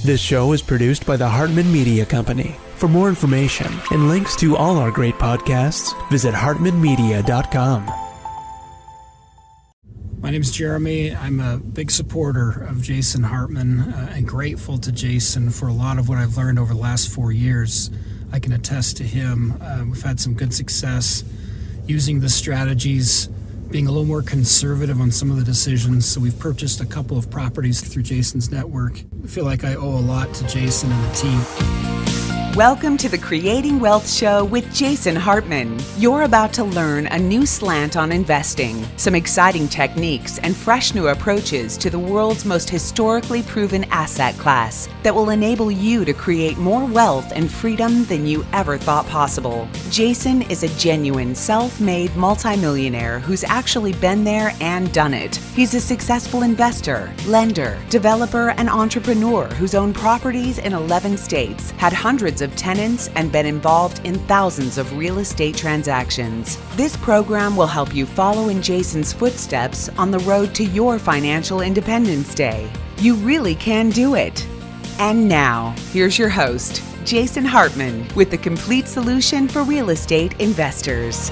This show is produced by the Hartman Media Company. For more information and links to all our great podcasts, visit hartmanmedia.com. My name is Jeremy. I'm a big supporter of Jason Hartman and grateful to Jason for a lot of what I've learned over the last 4 years. I can attest to him. We've had some good success using the strategies, being a little more conservative on some of the decisions. So we've purchased a couple of properties through Jason's network. I feel like I owe a lot to Jason and the team. Welcome to the Creating Wealth Show with Jason Hartman. You're about to learn a new slant on investing, some exciting techniques, and fresh new approaches to the world's most historically proven asset class that will enable you to create more wealth and freedom than you ever thought possible. Jason is a genuine self-made multimillionaire who's actually been there and done it. He's a successful investor, lender, developer, and entrepreneur who's owned properties in 11 states, had hundreds of tenants, and been involved in thousands of real estate transactions. This program will help you follow in Jason's footsteps on the road to your financial independence day. You really can do it. And now, here's your host, Jason Hartman, with the complete solution for real estate investors.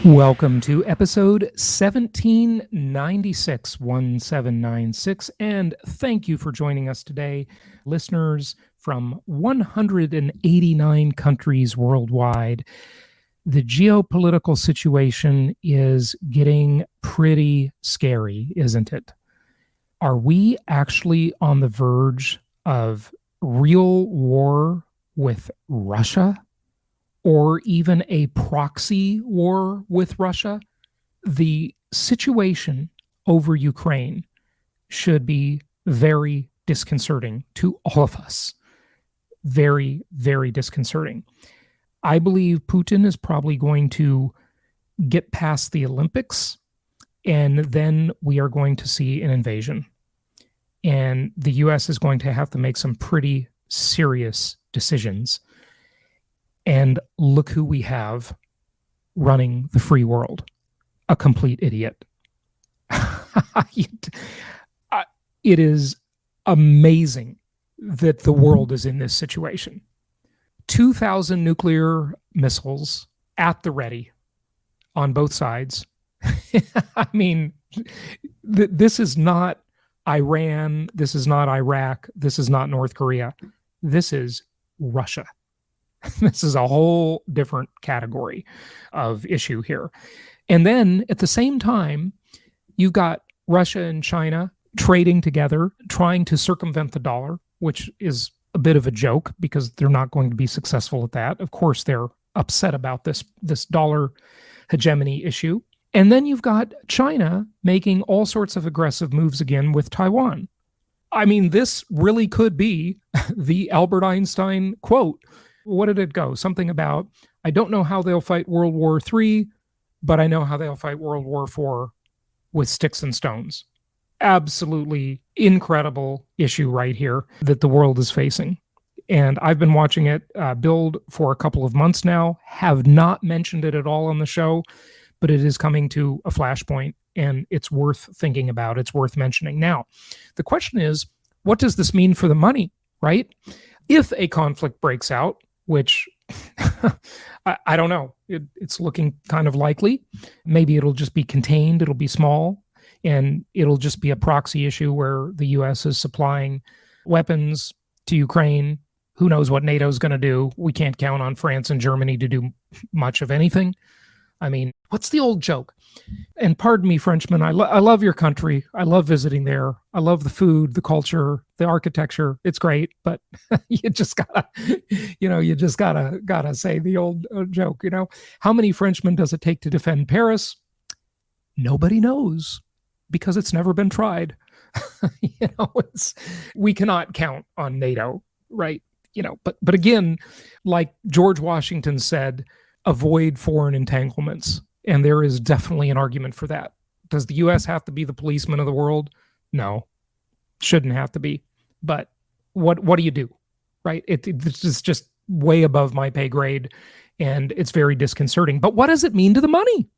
Welcome to episode 1796, and thank you for joining us today, listeners from 189 countries worldwide. The geopolitical situation is getting pretty scary, isn't it? Are we actually on the verge of real war with Russia? Or even a proxy war with Russia? The situation over Ukraine should be very disconcerting to all of us. Very, very disconcerting. I believe Putin is probably going to get past the Olympics, and then we are going to see an invasion. And the U.S. is going to have to make some pretty serious decisions. And look who we have running the free world. A complete idiot. It is amazing that the world is in this situation. 2,000 nuclear missiles at the ready on both sides. I mean, this is not Iran. This is not Iraq. This is not North Korea. This is Russia. This is a whole different category of issue here. And then at the same time, you've got Russia and China trading together, trying to circumvent the dollar, which is a bit of a joke because they're not going to be successful at that. Of course, they're upset about this dollar hegemony issue. And then you've got China making all sorts of aggressive moves again with Taiwan. I mean, this really could be the Albert Einstein quote. What did it go? Something about, I don't know how they'll fight World War III, but I know how they'll fight World War IV with sticks and stones. Absolutely incredible issue right here that the world is facing. And I've been watching it build for a couple of months now, have not mentioned it at all on the show, but it is coming to a flashpoint and it's worth thinking about. It's worth mentioning. Now, the question is, what does this mean for the money, right? If a conflict breaks out, which I don't know. It's looking kind of likely. Maybe it'll just be contained. It'll be small. And it'll just be a proxy issue where the U.S. is supplying weapons to Ukraine. Who knows what NATO's going to do? We can't count on France and Germany to do much of anything. I mean, what's the old joke? And pardon me, Frenchmen, I love your country. I love visiting there. I love the food, the culture, the architecture. It's great, but you just gotta say the old joke, How many Frenchmen does it take to defend Paris? Nobody knows because it's never been tried. We cannot count on NATO, right? But again, like George Washington said, avoid foreign entanglements. And there is definitely an argument for that. Does the U.S. have to be the policeman of the world? No, shouldn't have to be. But what do you do, right? It's just way above my pay grade, and it's very disconcerting. But what does it mean to the money,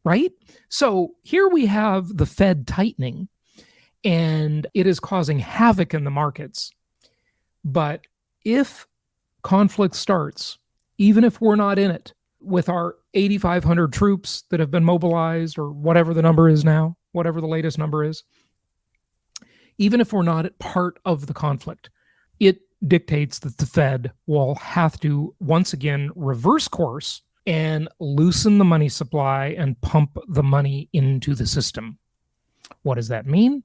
right? So here we have the Fed tightening, and it is causing havoc in the markets. But if conflict starts, even if we're not in it, with our 8,500 troops that have been mobilized, or whatever the number is now, whatever the latest number is, even if we're not part of the conflict, it dictates that the Fed will have to once again reverse course and loosen the money supply and pump the money into the system. What does that mean?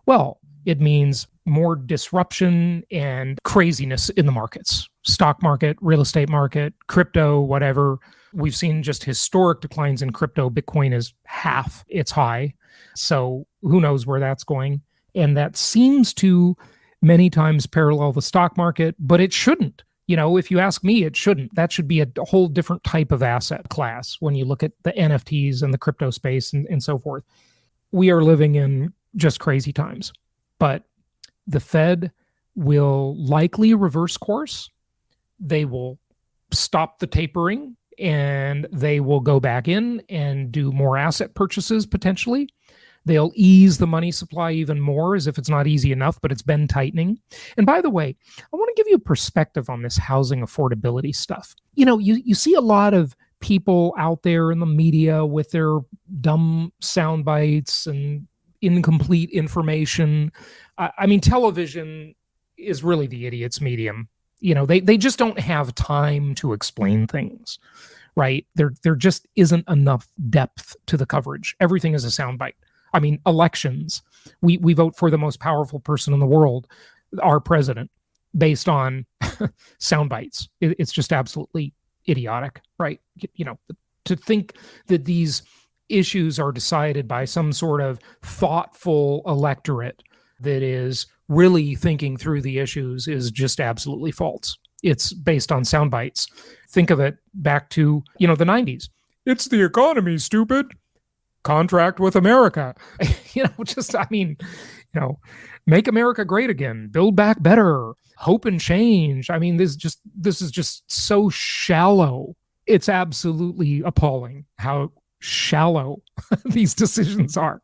Well, it means more disruption and craziness in the markets. Stock market, real estate market, crypto, whatever. We've seen just historic declines in crypto. Bitcoin is half its high. So who knows where that's going? And that seems to many times parallel the stock market, but it shouldn't. If you ask me, it shouldn't. That should be a whole different type of asset class when you look at the NFTs and the crypto space and so forth. We are living in just crazy times. But the Fed will likely reverse course. They will stop the tapering, and they will go back in and do more asset purchases potentially. They'll ease the money supply even more, as if it's not easy enough, but it's been tightening. And by the way, I want to give you a perspective on this housing affordability stuff. You see a lot of people out there in the media with their dumb sound bites and incomplete information. Television is really the idiot's medium. They just don't have time to explain things, right? There just isn't enough depth to the coverage. Everything is a soundbite. Elections, we vote for the most powerful person in the world, our president, based on sound bites. It's just absolutely idiotic, right? To think that these issues are decided by some sort of thoughtful electorate that is really thinking through the issues is just absolutely false. It's based on sound bites. Think of it back to, the 90s. It's the economy, stupid. Contract with America. Make America great again, build back better, hope and change. This is just so shallow. It's absolutely appalling how shallow these decisions are.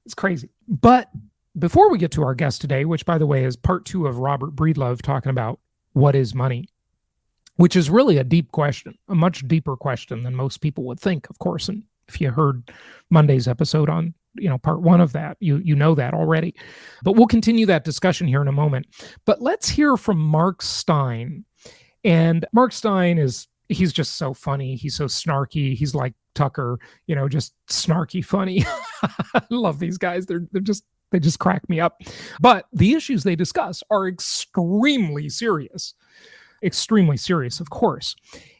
It's crazy. But before we get to our guest today, which by the way is part 2 of Robert Breedlove talking about what is money, which is really a deep question, a much deeper question than most people would think, of course. And if you heard Monday's episode on, part 1 of that, you know that already. But we'll continue that discussion here in a moment. But let's hear from Mark Steyn. And Mark Steyn he's just so funny. He's so snarky. He's like Tucker, just snarky funny. I love these guys. They just crack me up. But the issues they discuss are extremely serious, of course.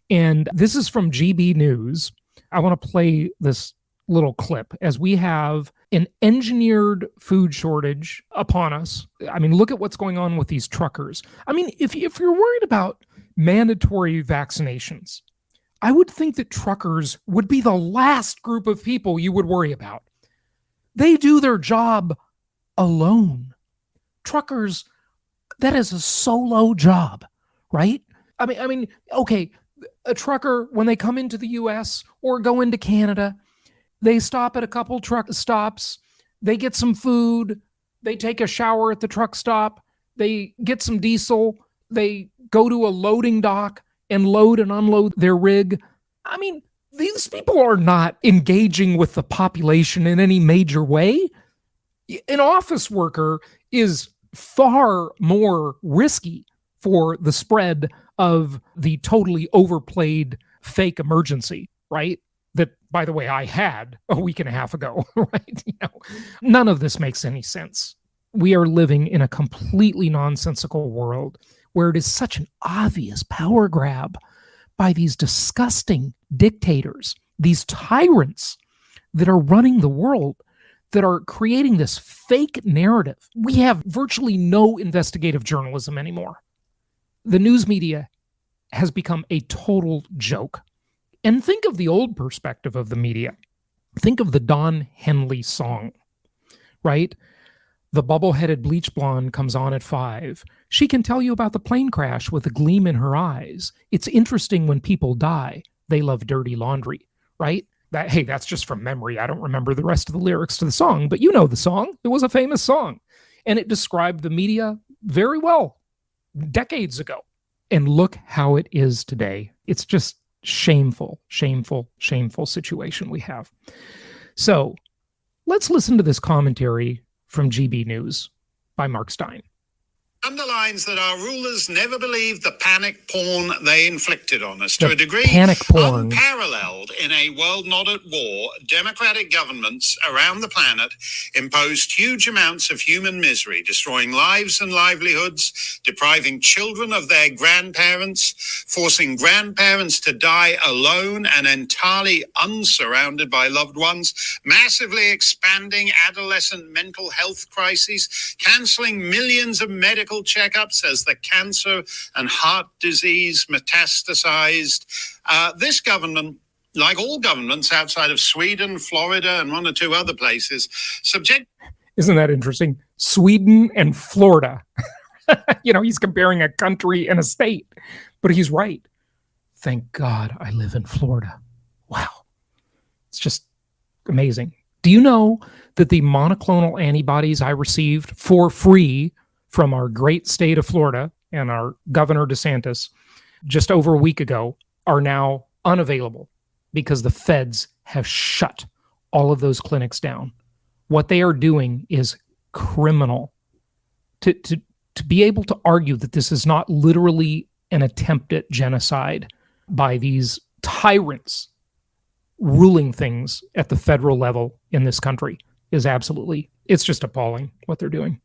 And this is from GB News. I want to play this little clip as we have an engineered food shortage upon us. Look at what's going on with these truckers. If you're worried about mandatory vaccinations, I would think that truckers would be the last group of people you would worry about. They do their job alone. Truckers, that is a solo job, right? Okay, a trucker, when they come into the US or go into Canada, they stop at a couple truck stops, they get some food, they take a shower at the truck stop, they get some diesel, they go to a loading dock and load and unload their rig. These people are not engaging with the population in any major way. An office worker is far more risky for the spread of the totally overplayed fake emergency, right? That, by the way, I had a week and a half ago, right? None of this makes any sense. We are living in a completely nonsensical world where it is such an obvious power grab by these disgusting dictators, these tyrants that are running the world, that are creating this fake narrative. We have virtually no investigative journalism anymore. The news media has become a total joke. And think of the old perspective of the media. Think of the Don Henley song, right? The bubble-headed bleach blonde comes on at 5. She can tell you about the plane crash with a gleam in her eyes. It's interesting when people die. They love dirty laundry, right? That's just from memory. I don't remember the rest of the lyrics to the song, but you know the song. It was a famous song. And it described the media very well decades ago. And look how it is today. It's just shameful, shameful, shameful situation we have. So let's listen to this commentary from GB News by Mark Steyn. Underlines that our rulers never believed the panic porn they inflicted on us. To a degree panic porn unparalleled in a world not at war, democratic governments around the planet imposed huge amounts of human misery, destroying lives and livelihoods, depriving children of their grandparents, forcing grandparents to die alone and entirely unsurrounded by loved ones, massively expanding adolescent mental health crises, cancelling millions of medical checkups as the cancer and heart disease metastasized. This government, like all governments outside of Sweden, Florida, and one or two other places, Isn't that interesting? Sweden and Florida. He's comparing a country and a state, but he's right. Thank God I live in Florida. Wow. It's just amazing. Do you know that the monoclonal antibodies I received for free from our great state of Florida and our Governor DeSantis just over a week ago are now unavailable because the feds have shut all of those clinics down? What they are doing is criminal. To be able to argue that this is not literally an attempt at genocide by these tyrants ruling things at the federal level in this country is it's just appalling what they're doing.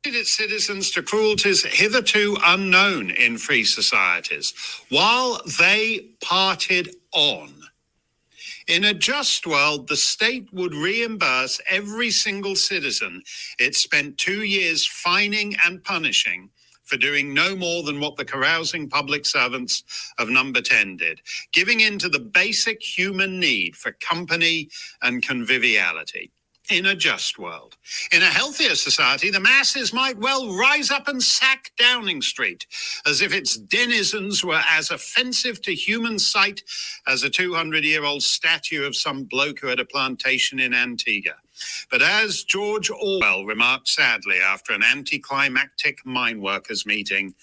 Its citizens to cruelties hitherto unknown in free societies, while they parted on. In a just world, the state would reimburse every single citizen it spent 2 years fining and punishing for doing no more than what the carousing public servants of number 10 did, giving in to the basic human need for company and conviviality. In a just world. In a healthier society, the masses might well rise up and sack Downing Street, as if its denizens were as offensive to human sight as a 200-year-old statue of some bloke who had a plantation in Antigua. But as George Orwell remarked sadly after an anticlimactic mine workers meeting,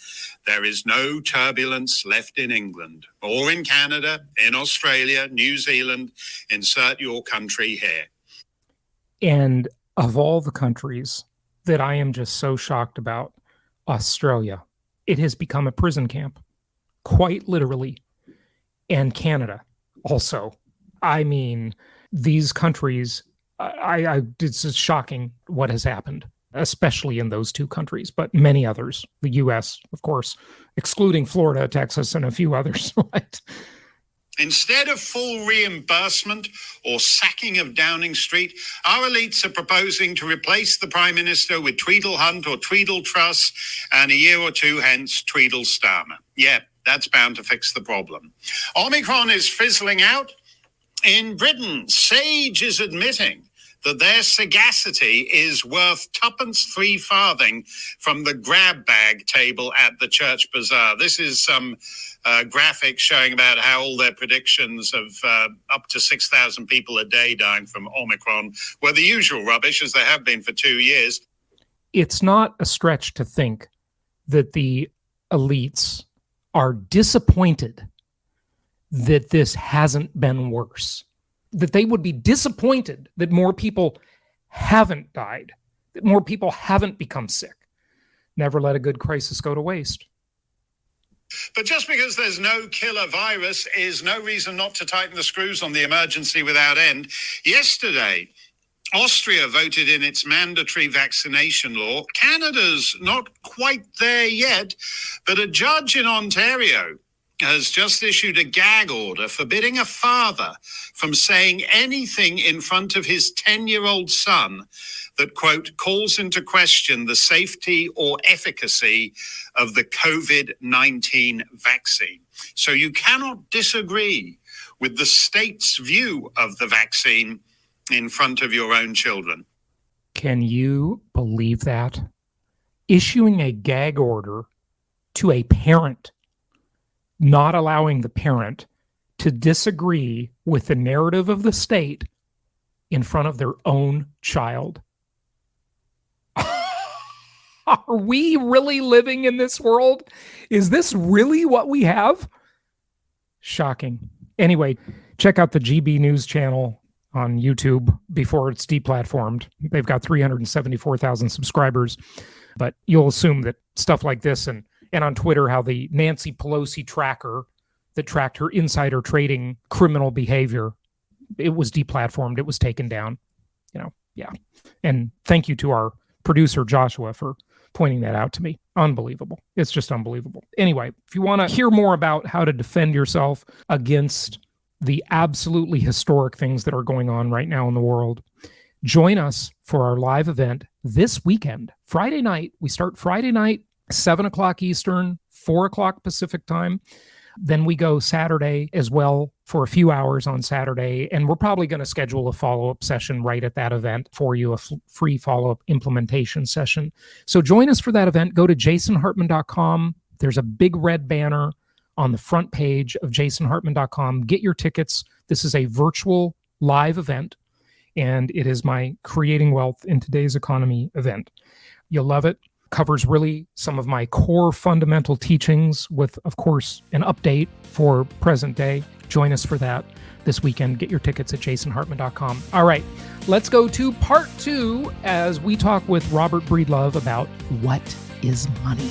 there is no turbulence left in England, or in Canada, in Australia, New Zealand, insert your country here. And of all the countries that I am just so shocked about, Australia, it has become a prison camp, quite literally. And Canada also. I mean, these countries, it's just shocking what has happened, especially in those two countries, but many others. The U.S., of course, excluding Florida, Texas, and a few others, right? Instead of full reimbursement or sacking of Downing Street, our elites are proposing to replace the Prime Minister with Tweedle Hunt or Tweedle Truss, and a year or two hence, Tweedle Starmer. Yeah, that's bound to fix the problem. Omicron is fizzling out. In Britain, Sage is admitting that their sagacity is worth tuppence 3 farthing from the grab bag table at the church bazaar. This is some graphics showing about how all their predictions of up to 6,000 people a day dying from Omicron were the usual rubbish, as they have been for 2 years. It's not a stretch to think that the elites are disappointed that this hasn't been worse, that they would be disappointed that more people haven't died, that more people haven't become sick. Never let a good crisis go to waste. But just because there's no killer virus is no reason not to tighten the screws on the emergency without end. Yesterday, Austria voted in its mandatory vaccination law. Canada's not quite there yet, but a judge in Ontario has just issued a gag order forbidding a father from saying anything in front of his 10-year-old son that, quote, calls into question the safety or efficacy of the COVID-19 vaccine. So you cannot disagree with the state's view of the vaccine in front of your own children. Can you believe that? Issuing a gag order to a parent, not allowing the parent to disagree with the narrative of the state in front of their own child. Are we really living in this world? Is this really what we have? Shocking. Anyway, check out the GB News channel on YouTube before it's deplatformed. They've got 374,000 subscribers, but you'll assume that stuff like this and on Twitter, how the Nancy Pelosi tracker that tracked her insider trading criminal behavior, it was deplatformed. It was taken down. Yeah. And thank you to our producer, Joshua, for pointing that out to me. Unbelievable. It's just unbelievable. Anyway, if you want to hear more about how to defend yourself against the absolutely historic things that are going on right now in the world, join us for our live event this weekend, Friday night. We start Friday night, 7 o'clock Eastern, 4 o'clock Pacific time. Then we go Saturday as well for a few hours on Saturday. And we're probably going to schedule a follow-up session right at that event for you, a free follow-up implementation session. So join us for that event. Go to jasonhartman.com. There's a big red banner on the front page of jasonhartman.com. Get your tickets. This is a virtual live event, and it is my Creating Wealth in Today's Economy event. You'll love it. Covers really some of my core fundamental teachings with, of course, an update for present day. Join us for that this weekend. Get your tickets at jasonhartman.com. All right, let's go to part 2 as we talk with Robert Breedlove about what is money.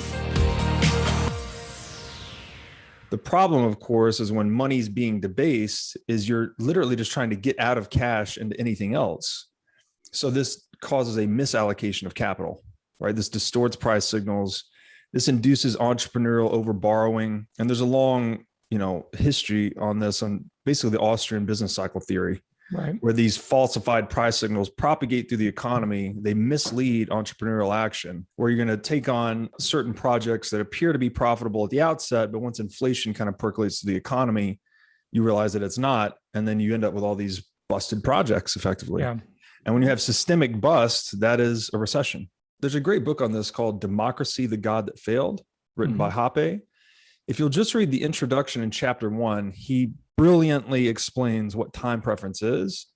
The problem, of course, is when money's being debased, is you're literally just trying to get out of cash into anything else. So this causes a misallocation of capital. Right? This distorts price signals. This induces entrepreneurial overborrowing. And there's a long, history on this, on basically the Austrian business cycle theory, right, where these falsified price signals propagate through the economy. They mislead entrepreneurial action, where you're going to take on certain projects that appear to be profitable at the outset, but once inflation kind of percolates to the economy, you realize that it's not. And then you end up with all these busted projects effectively. Yeah. And when you have systemic bust, that is a recession. There's a great book on this called Democracy, the God That Failed, written by Hoppe. If you'll just read the introduction in chapter 1, he brilliantly explains what time preference is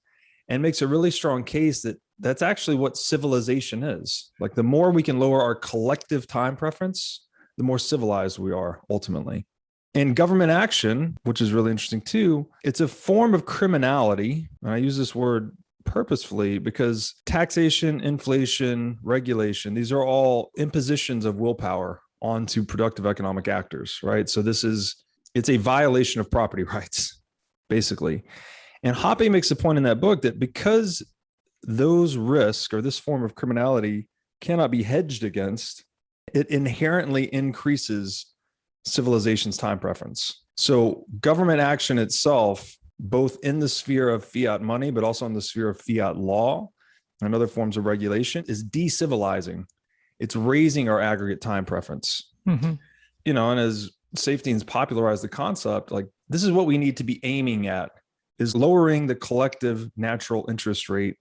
and makes a really strong case that that's actually what civilization is. Like, the more we can lower our collective time preference, the more civilized we are ultimately. And government action, which is really interesting too, it's a form of criminality. And I use this word purposefully because taxation, inflation, regulation, these are all impositions of willpower onto productive economic actors, right? So it's a violation of property rights, basically. And Hoppe makes the point in that book that because those risks or this form of criminality cannot be hedged against, it inherently increases civilization's time preference. So government action itself, both in the sphere of fiat money, but also in the sphere of fiat law and other forms of regulation, is decivilizing. It's raising our aggregate time preference. And as Safety's popularized the concept, like, this is what we need to be aiming at, is lowering the collective natural interest rate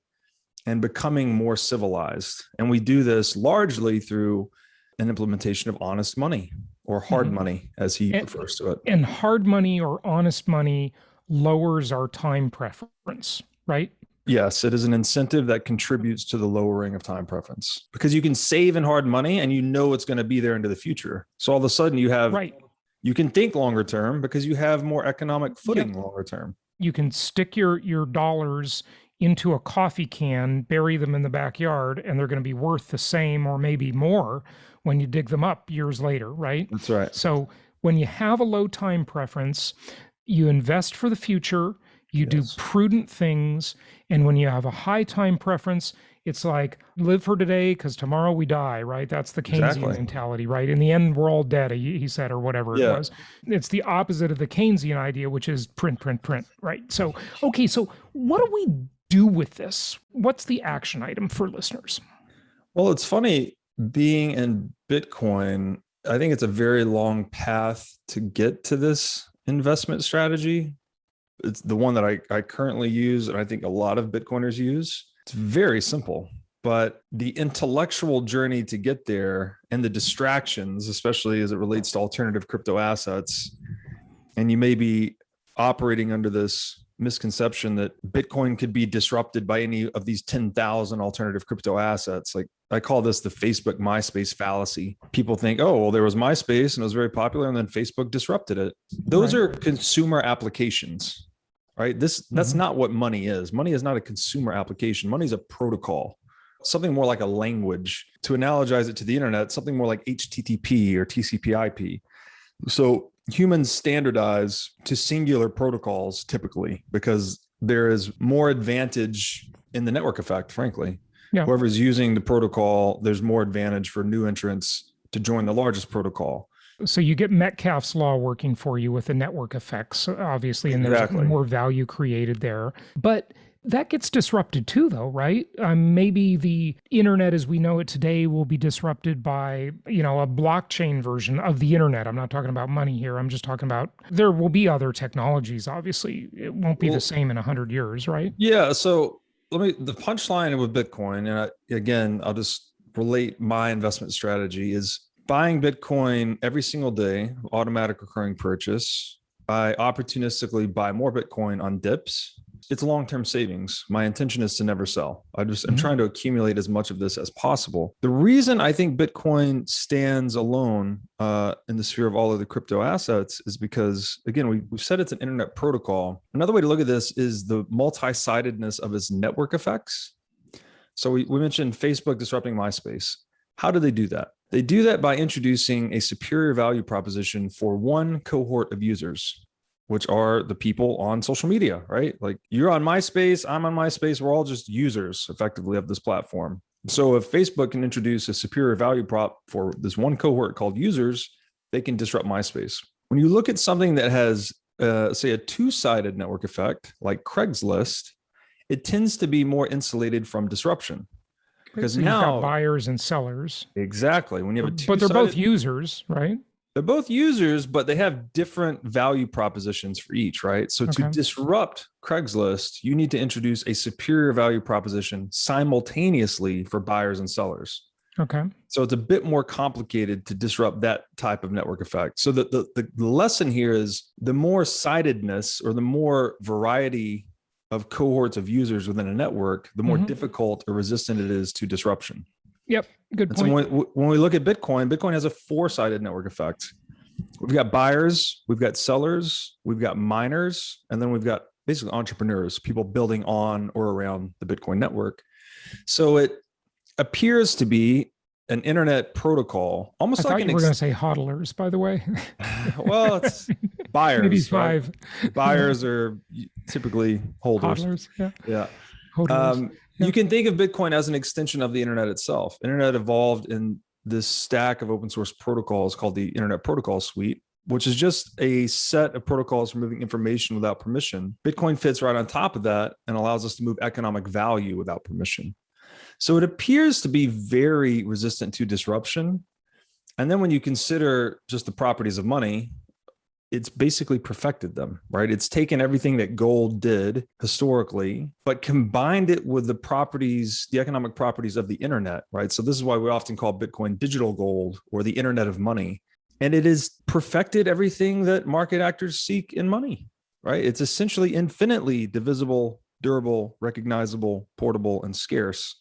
and becoming more civilized. And we do this largely through an implementation of honest money, or hard money, as he refers to it. And hard money or honest money lowers our time preference, right? Yes, it is an incentive that contributes to the lowering of time preference, because you can save in hard money and it's going to be there into the future. So all of a sudden you can think longer term because you have more economic footing longer term. You can stick your dollars into a coffee can, bury them in the backyard, and they're going to be worth the same or maybe more when you dig them up years later, right? That's right. So when you have a low time preference, you invest for the future, you do prudent things. And when you have a high time preference, it's like, live for today because tomorrow we die, right? That's the Keynesian mentality, right? In the end, we're all dead, he said, or whatever it was. It's the opposite of the Keynesian idea, which is print, right? So, okay, so what do we do with this? What's the action item for listeners? Well, it's funny, being in Bitcoin, I think it's a very long path to get to this investment strategy. It's the one that I currently use, and I think a lot of Bitcoiners use. It's very simple, but the intellectual journey to get there and the distractions, especially as it relates to alternative crypto assets, and you may be operating under this misconception that Bitcoin could be disrupted by any of these 10,000 alternative crypto assets. Like, I call this the Facebook MySpace fallacy. People think, oh, well, there was MySpace and it was very popular, and then Facebook disrupted it. Those are consumer applications, right? That's not what money is. Money is not a consumer application. Money is a protocol, something more like a language. To analogize it to the internet, something more like HTTP or TCP/IP. So humans standardize to singular protocols typically because there is more advantage in the network effect, frankly. Yeah. Whoever's using the protocol, there's more advantage for new entrants to join the largest protocol. So you get Metcalfe's law working for you with the network effects, obviously, and there's more value created there. But that gets disrupted too, though, right? Maybe the internet as we know it today will be disrupted by, a blockchain version of the internet. I'm not talking about money here. I'm just talking about there will be other technologies, obviously. It won't be the same in 100 years, right? Yeah. So the punchline with Bitcoin, and again, I'll just relate my investment strategy is buying Bitcoin every single day, automatic recurring purchase. I opportunistically buy more Bitcoin on dips. It's long-term savings. My intention is to never sell. I'm trying to accumulate as much of this as possible. The reason I think Bitcoin stands alone in the sphere of all of the crypto assets is because, again, we've said it's an internet protocol. Another way to look at this is the multi-sidedness of its network effects. So we mentioned Facebook disrupting MySpace. How do they do that? They do that by introducing a superior value proposition for one cohort of users, which are the people on social media, right? Like, you're on MySpace, I'm on MySpace, we're all just users effectively of this platform. So if Facebook can introduce a superior value prop for this one cohort called users, they can disrupt MySpace. When you look at something that has, say, a two-sided network effect, like Craigslist, it tends to be more insulated from disruption. Because so now you've got buyers and sellers. Exactly. When you have a but they're both users, right? They're both users, but they have different value propositions for each, right? So to disrupt Craigslist, you need to introduce a superior value proposition simultaneously for buyers and sellers. Okay. So it's a bit more complicated to disrupt that type of network effect. So the lesson here is the more sidedness or the more variety of cohorts of users within a network, the more difficult or resistant it is to disruption. Yep. Good point. So when we look at Bitcoin has a four-sided network effect. We've got buyers, we've got sellers, we've got miners, and then we've got basically entrepreneurs, people building on or around the Bitcoin network. So it appears to be an internet protocol, almost I like thought you were going to say hodlers, by the way. Well, it's buyers. Maybe five. Right? Buyers are typically holders. Hodlers, yeah. Hodlers. You can think of Bitcoin as an extension of the internet itself. Internet evolved in this stack of open source protocols called the Internet Protocol Suite, which is just a set of protocols for moving information without permission. Bitcoin fits right on top of that and allows us to move economic value without permission. So it appears to be very resistant to disruption. And then when you consider just the properties of money, it's basically perfected them, right? It's taken everything that gold did historically, but combined it with the properties, the economic properties of the internet, right? So this is why we often call Bitcoin digital gold or the internet of money. And it has perfected everything that market actors seek in money, right? It's essentially infinitely divisible, durable, recognizable, portable, and scarce.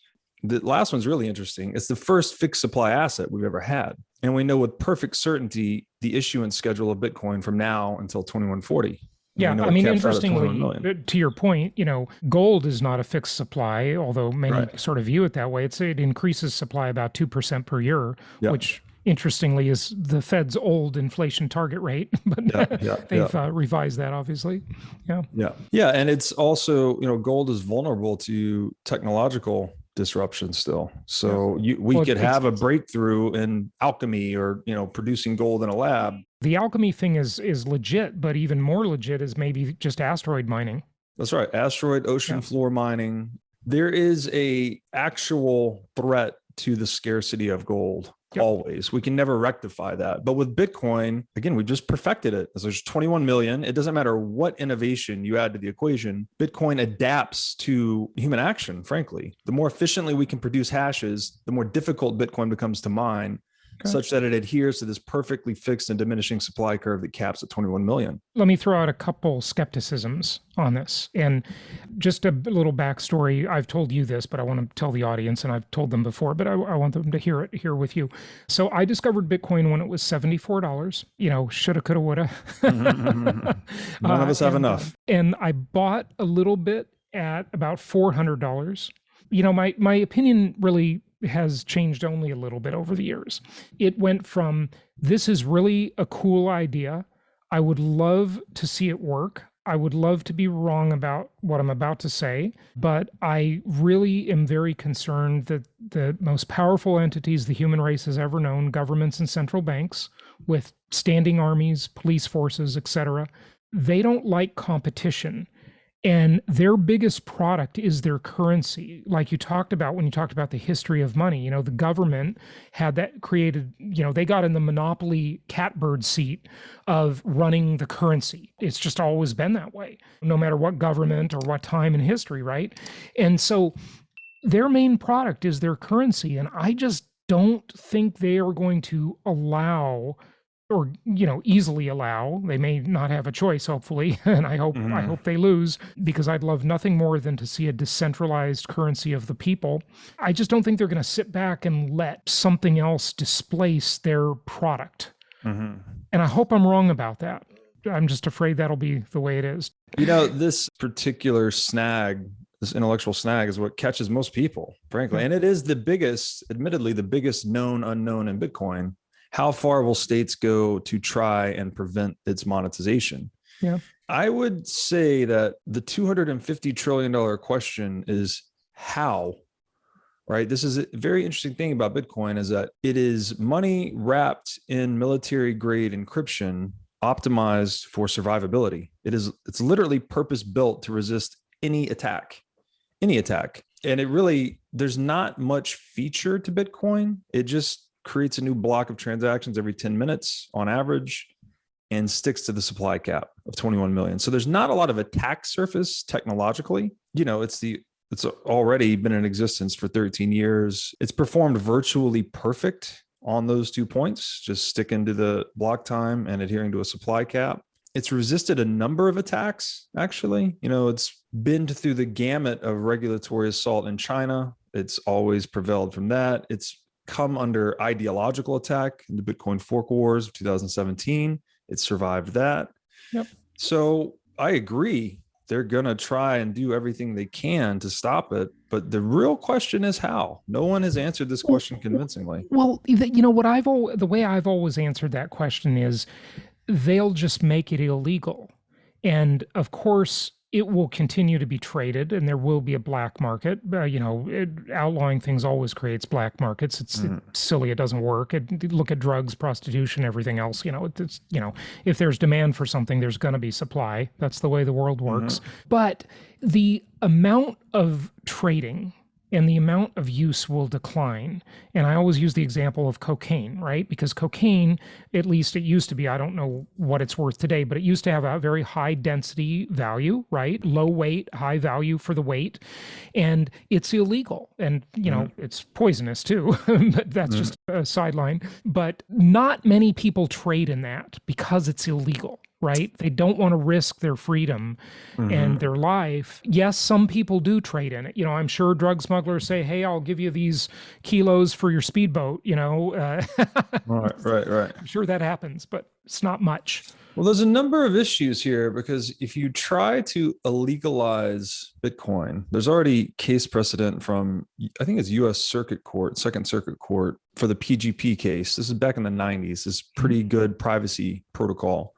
The last one's really interesting. It's the first fixed supply asset we've ever had. And we know with perfect certainty the issuance schedule of Bitcoin from now until 2140. Yeah, I mean, interestingly, to your point, gold is not a fixed supply, although many sort of view it that way. It increases supply about 2% per year, which interestingly is the Fed's old inflation target rate, but they've revised that, obviously. Yeah. And it's also, gold is vulnerable to technological disruption still. So we could have a breakthrough in alchemy or, producing gold in a lab. The alchemy thing is legit, but even more legit is maybe just asteroid mining. That's right. Asteroid ocean floor mining. There is a actual threat to the scarcity of gold. Always. We can never rectify that. But with Bitcoin, again, we've just perfected it. As there's 21 million. It doesn't matter what innovation you add to the equation. Bitcoin adapts to human action, frankly. The more efficiently we can produce hashes, the more difficult Bitcoin becomes to mine. such that it adheres to this perfectly fixed and diminishing supply curve that caps at 21 million. Let me throw out a couple skepticisms on this. And just a little backstory. I've told you this, but I want to tell the audience, and I've told them before, but I want them to hear it here with you. So I discovered Bitcoin when it was $74, shoulda, coulda, woulda. None of us have enough. And I bought a little bit at about $400. My opinion really has changed only a little bit over the years. It went from, this is really a cool idea. I would love to see it work. I would love to be wrong about what I'm about to say, but I really am very concerned that the most powerful entities the human race has ever known, governments and central banks with standing armies, police forces, etc., they don't like competition. And their biggest product is their currency. Like you talked about when you talked about the history of money, the government had that created, they got in the monopoly catbird seat of running the currency. It's just always been that way, no matter what government or what time in history, right? And so their main product is their currency. And I just don't think they are going to allow or easily allow. They may not have a choice, hopefully, and I hope they lose, because I'd love nothing more than to see a decentralized currency of the people. I just don't think they're going to sit back and let something else displace their product. And I hope I'm wrong about that. I'm just afraid that'll be the way it is. This particular snag, this intellectual snag, is what catches most people, frankly, and it is admittedly the biggest known unknown in Bitcoin. How far will states go to try and prevent its monetization? Yeah, I would say that the $250 trillion question is how, right? This is a very interesting thing about Bitcoin, is that it is money wrapped in military grade encryption, optimized for survivability. It's literally purpose built to resist any attack. And there's not much feature to Bitcoin. It just creates a new block of transactions every 10 minutes on average and sticks to the supply cap of 21 million. So there's not a lot of attack surface technologically. It's already been in existence for 13 years. It's performed virtually perfect on those 2 points, just sticking to the block time and adhering to a supply cap. It's resisted a number of attacks, actually. It's been through the gamut of regulatory assault in China. It's always prevailed from that. It's come under ideological attack in the Bitcoin fork wars of 2017. It survived that. Yep. So I agree. They're going to try and do everything they can to stop it. But the real question is how. No one has answered this question convincingly. Well, the way I've always answered that question is they'll just make it illegal. And of course, it will continue to be traded, and there will be a black market. Outlawing things always creates black markets. It's silly. It doesn't work. Look at drugs, prostitution, everything else. If there's demand for something, there's going to be supply. That's the way the world works. But the amount of trading and the amount of use will decline. And I always use the example of cocaine, right? Because cocaine, at least it used to be, I don't know what it's worth today, but it used to have a very high density value, right? Low weight, high value for the weight. And it's illegal. And, it's poisonous too, but that's just a sideline. But not many people trade in that because it's illegal. Right? They don't want to risk their freedom and their life. Yes, some people do trade in it. I'm sure drug smugglers say, hey, I'll give you these kilos for your speedboat, Right. I'm sure that happens, but it's not much. Well, there's a number of issues here, because if you try to illegalize Bitcoin, there's already case precedent from, I think it's U.S. Second Circuit Court for the PGP case. This is back in the 90s. This pretty good privacy protocol,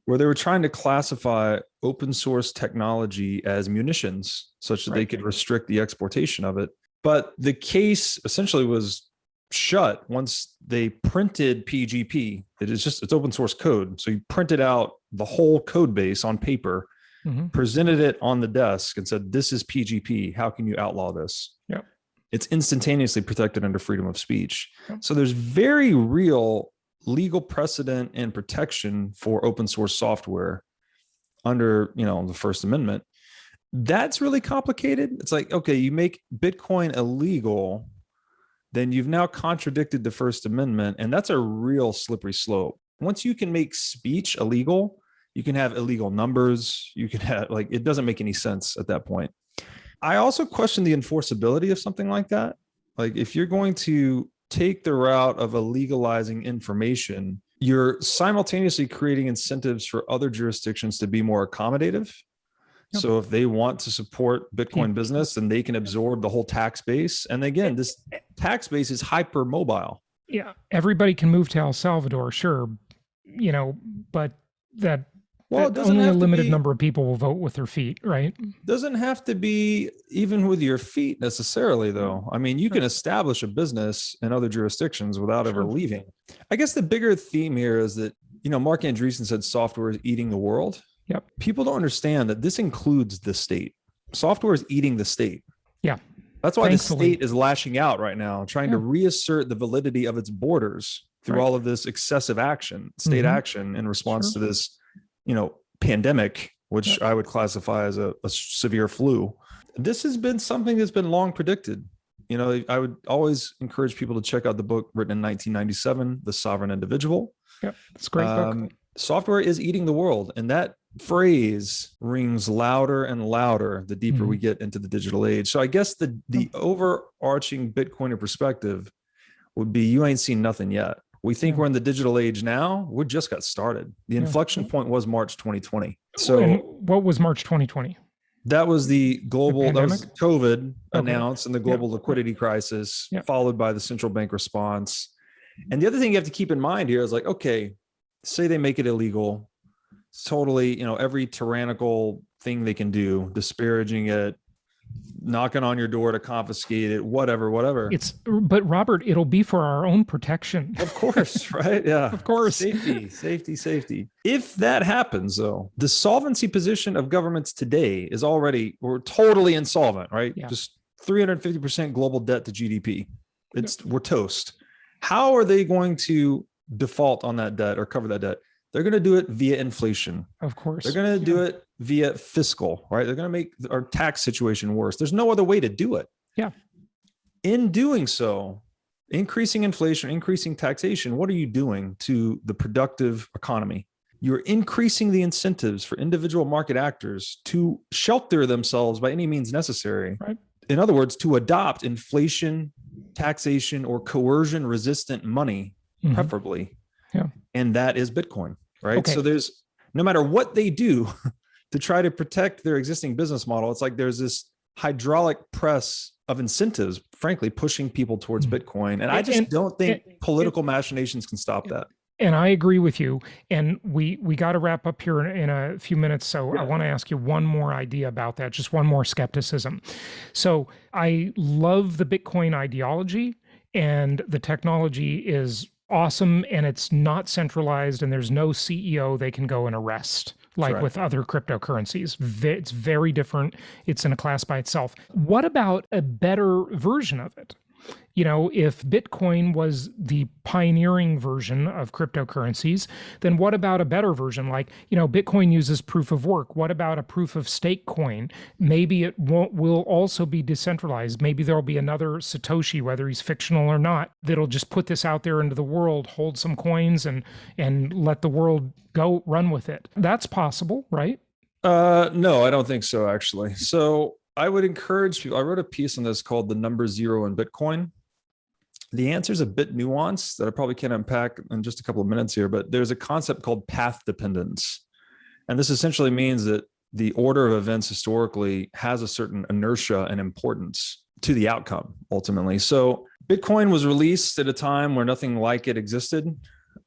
where they were trying to classify open source technology as munitions such that they could restrict the exportation of it. But the case essentially was shut once they printed PGP. It's open source code. So you printed out the whole code base on paper, presented it on the desk and said, this is PGP. How can you outlaw this? Yep. It's instantaneously protected under freedom of speech. Yep. So there's very real legal precedent and protection for open source software under, the First Amendment. That's really complicated. It's like, okay, you make Bitcoin illegal, then you've now contradicted the First Amendment. And that's a real slippery slope. Once you can make speech illegal, you can have illegal numbers. You can have, like, it doesn't make any sense at that point. I also question the enforceability of something like that. Like, if you're going to take the route of legalizing information, you're simultaneously creating incentives for other jurisdictions to be more accommodative. Yep. So if they want to support Bitcoin business, then they can absorb the whole tax base. And again, this tax base is hyper mobile. Yeah. Everybody can move to El Salvador, sure. But that, only a limited number of people will vote with their feet, right? Doesn't have to be even with your feet necessarily, though. I mean, you can establish a business in other jurisdictions without ever leaving. I guess the bigger theme here is that, Mark Andreessen said software is eating the world. Yep. People don't understand that this includes the state. Software is eating the state. Yeah. That's why the state is lashing out right now, trying to reassert the validity of its borders through all of this excessive action, state action in response to this, pandemic, which I would classify as a severe flu. This has been something that's been long predicted. I would always encourage people to check out the book written in 1997, The Sovereign Individual. Yep. It's a great book. Software is eating the world. And that phrase rings louder and louder the deeper we get into the digital age. So I guess the overarching Bitcoiner perspective would be, you ain't seen nothing yet. We think we're in the digital age now. We just got started. The inflection point was March 2020. So and what was March 2020? That was the global, that was COVID announced and the global liquidity crisis, followed by the central bank response. And the other thing you have to keep in mind here is, like, okay, say they make it illegal. It's totally, every tyrannical thing they can do, disparaging it, knocking on your door to confiscate it, whatever. But Robert, it'll be for our own protection. Of course, right? Yeah. Of course. Safety. If that happens, though, the solvency position of governments today is already, we're totally insolvent, right? Yeah. Just 350% global debt to GDP. We're toast. How are they going to default on that debt or cover that debt? They're going to do it via inflation. Of course. They're going to do it via fiscal, right? They're going to make our tax situation worse. There's no other way to do it. Yeah. In doing so, increasing inflation, increasing taxation, what are you doing to the productive economy? You're increasing the incentives for individual market actors to shelter themselves by any means necessary. Right. In other words, to adopt inflation, taxation, or coercion resistant money, preferably. Yeah. And that is Bitcoin, right? Okay. So there's, no matter what they do to try to protect their existing business model, it's like there's this hydraulic press of incentives, frankly, pushing people towards Bitcoin. And I just don't think political machinations can stop that. And I agree with you. And we got to wrap up here in a few minutes. So I want to ask you one more idea about that, just one more skepticism. So I love the Bitcoin ideology, and the technology is awesome, and it's not centralized, and there's no CEO they can go and arrest like with other cryptocurrencies. It's very different. It's in a class by itself. What about a better version of it? If Bitcoin was the pioneering version of cryptocurrencies, then what about a better version? Like, Bitcoin uses proof of work. What about a proof of stake coin? Maybe it will also be decentralized. Maybe there'll be another Satoshi, whether he's fictional or not, that'll just put this out there into the world, hold some coins and let the world go run with it. That's possible, right? No, I don't think so, actually. So I would encourage people. I wrote a piece on this called "The Number Zero in Bitcoin." The answer is a bit nuanced that I probably can't unpack in just a couple of minutes here, but there's a concept called path dependence. And this essentially means that the order of events historically has a certain inertia and importance to the outcome ultimately. So Bitcoin was released at a time where nothing like it existed.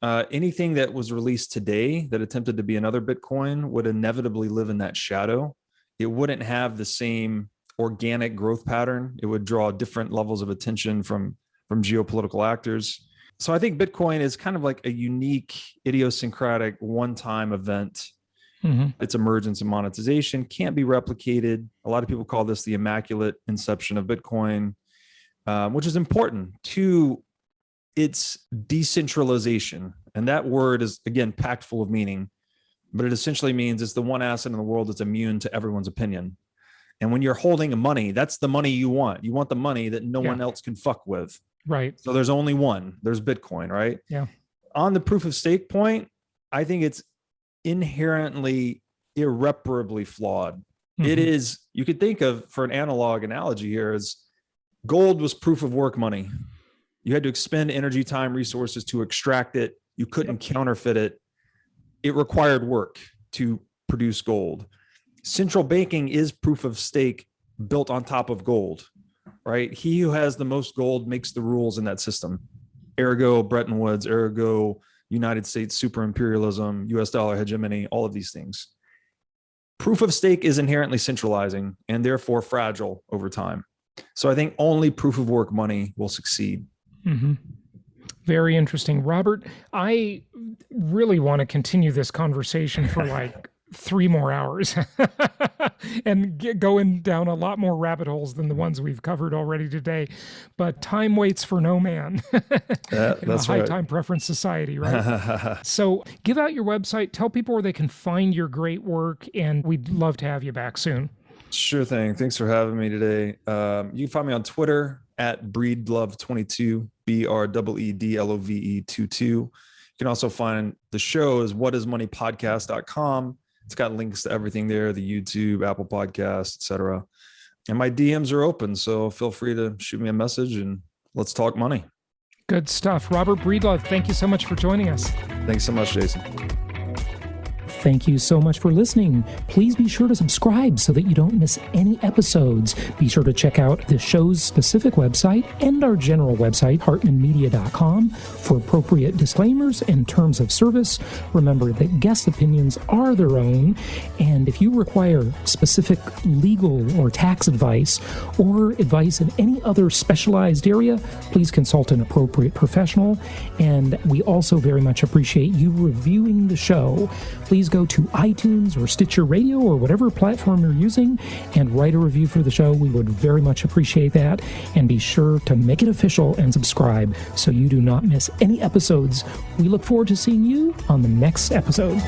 Anything that was released today that attempted to be another Bitcoin would inevitably live in that shadow. It wouldn't have the same organic growth pattern. It would draw different levels of attention from geopolitical actors. So I think Bitcoin is kind of like a unique, idiosyncratic, one-time event. Its emergence and monetization can't be replicated. A lot of people call this the immaculate inception of Bitcoin, which is important to its decentralization. And that word is, again, packed full of meaning, but it essentially means it's the one asset in the world that's immune to everyone's opinion. And when you're holding money, that's the money you want. You want the money that no one else can fuck with. Right. So there's only one. There's Bitcoin, right? Yeah. On the proof of stake point, I think it's inherently irreparably flawed. It is, you could think of, for an analog analogy here, as gold was proof of work money. You had to expend energy, time, resources to extract it. You couldn't counterfeit it. It required work to produce gold. Central banking is proof of stake built on top of gold, right? He who has the most gold makes the rules in that system. Ergo Bretton Woods, ergo United States super imperialism, US dollar hegemony, all of these things. Proof of stake is inherently centralizing and therefore fragile over time. So I think only proof of work money will succeed. Mm-hmm. Very interesting. Robert, I really want to continue this conversation for like 3 more hours and going down a lot more rabbit holes than the ones we've covered already today. But time waits for no man. That's a high right. time preference society, right? So give out your website, tell people where they can find your great work, and we'd love to have you back soon. Sure thing. Thanks for having me today. You can find me on Twitter at Breedlove22, BREEDLOVE22. You can also find the show is whatismoneypodcast.com. It's got links to everything there, the YouTube, Apple Podcasts, etc. And my DMs are open, so feel free to shoot me a message and let's talk money. Good stuff. Robert Breedlove, thank you so much for joining us. Thanks so much, Jason. Thank you so much for listening. Please be sure to subscribe so that you don't miss any episodes. Be sure to check out the show's specific website and our general website, hartmanmedia.com, for appropriate disclaimers and terms of service. Remember that guest opinions are their own, and if you require specific legal or tax advice or advice in any other specialized area, please consult an appropriate professional. And we also very much appreciate you reviewing the show. Please go to iTunes or Stitcher Radio or whatever platform you're using and write a review for the show. We would very much appreciate that. And be sure to make it official and subscribe so you do not miss any episodes. We look forward to seeing you on the next episode.